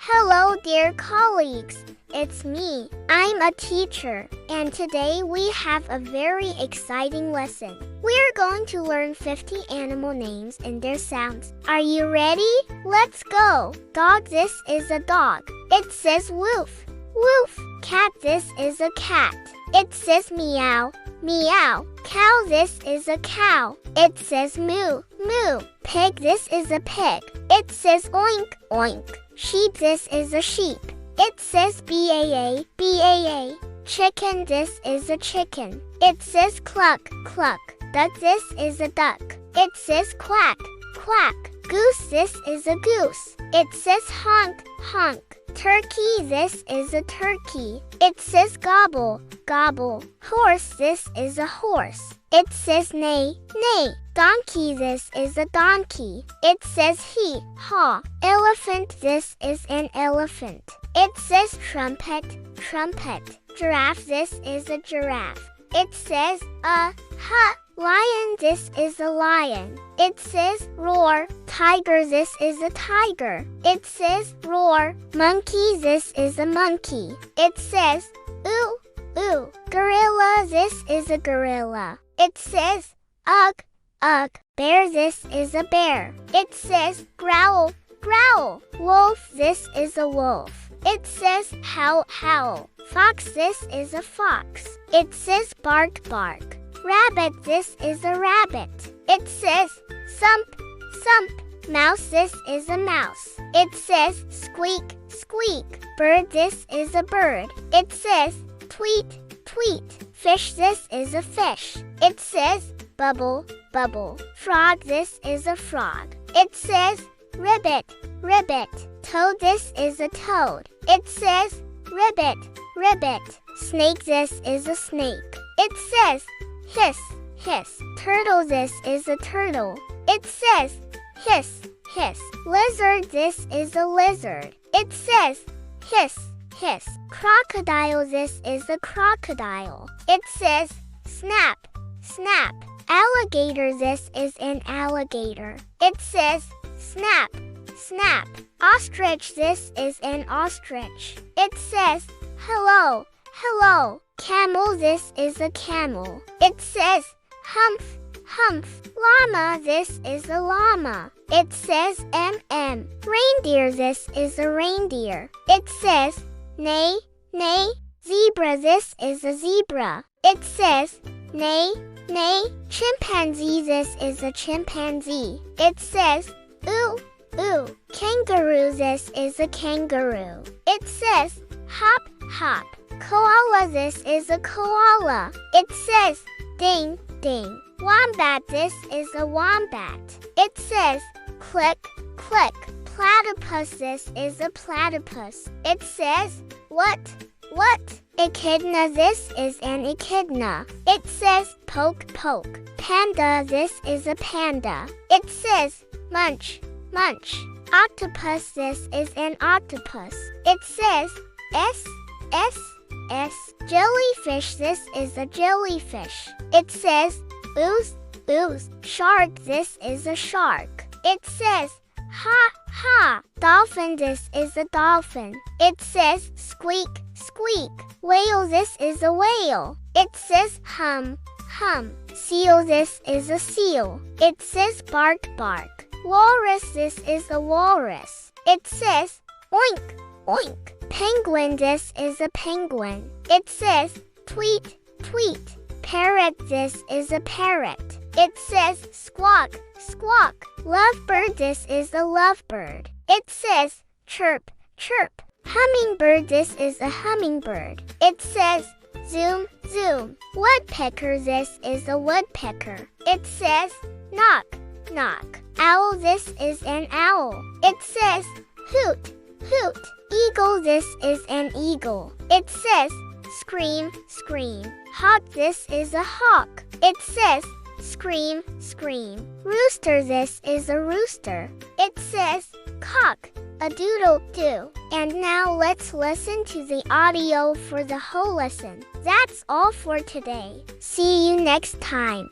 Hello, dear colleagues. It's me. I'm a teacher, and today we have a very exciting lesson. We're going to learn 50 animal names and their sounds. Are you ready? Let's go. Dog, this is a dog. It says woof, woof. Cat, this is a cat. It says meow, meow. Cow, this is a cow. It says moo, moo. Pig, this is a pig. It says oink, oink. Sheep, this is a sheep. It says baa, baa. Chicken, this is a chicken. It says cluck, cluck. Duck, this is a duck. It says quack, quack. Goose, this is a goose. It says honk, honk. Turkey, this is a turkey. It says gobble, gobble. Horse, this is a horse. It says neigh, neigh. Donkey, this is a donkey. It says hee, haw. Elephant, this is an elephant. It says trumpet, trumpet. Giraffe, this is a giraffe. It says ha. Lion, this is a lion. It says roar. Tiger, this is a tiger. It says roar. Monkey, this is a monkey. It says ooh, ooh. Gorilla, this is a gorilla. It says ugh, ugh. Bear, this is a bear. It says growl, growl. Wolf, this is a wolf. It says howl, howl. Fox, this is a fox. It says bark, bark. Rabbit, this is a rabbit. It says thump, thump. Mouse, this is a mouse. It says squeak, squeak. Bird, this is a bird. It says tweet, tweet. Fish, this is a fish. It says bubble, bubble. Frog, this is a frog. It says ribbit, ribbit. Toad, this is a toad. It says ribbit, ribbit. Snake, this is a snake. It says hiss, hiss. Turtle, this is a turtle. It says hiss, hiss. Lizard, this is a lizard. It says hiss, hiss. Crocodile, this is a crocodile. It says snap, snap. Alligator, this is an alligator. It says snap, snap. Ostrich, this is an ostrich. It says hello, hello. Camel, this is a camel. It says humph, humph. Llama, this is a llama. It says mm. Reindeer, this is a reindeer. It says neigh, neigh. Zebra, this is a zebra. It says neigh, neigh. Chimpanzee, this is a chimpanzee. It says ooh, ooh. Kangaroo, this is a kangaroo. It says hop, hop. Koala, this is a koala. It says ding, ding. Wombat, this is a wombat. It says click, click. Platypus, this is a platypus. It says what, what. Echidna, this is an echidna. It says poke, poke. Panda, this is a panda. It says munch, munch. Octopus, this is an octopus. It says s, s, s. Jellyfish, this is a jellyfish. It says ooze, ooze. Shark, this is a shark. It says ha, ha. Dolphin, this is a dolphin. It says squeak, squeak. Whale, this is a whale. It says hum, hum. Seal, this is a seal. It says bark, bark. Walrus, this is a walrus. It says oink, oink. Penguin, this is a penguin. It says tweet, tweet. Parrot, this is a parrot. It says squawk, squawk. Lovebird, this is a lovebird. It says chirp, chirp. Hummingbird, this is a hummingbird. It says zoom, zoom. Woodpecker, this is a woodpecker. It says knock, knock. Owl, this is an owl. It says hoot, hoot. Eagle, this is an eagle. It says scream, scream. Hawk, this is a hawk. It says scream, scream. Rooster, this is a rooster. It says cock, a doodle doo. And now let's listen to the audio for the whole lesson. That's all for today. See you next time.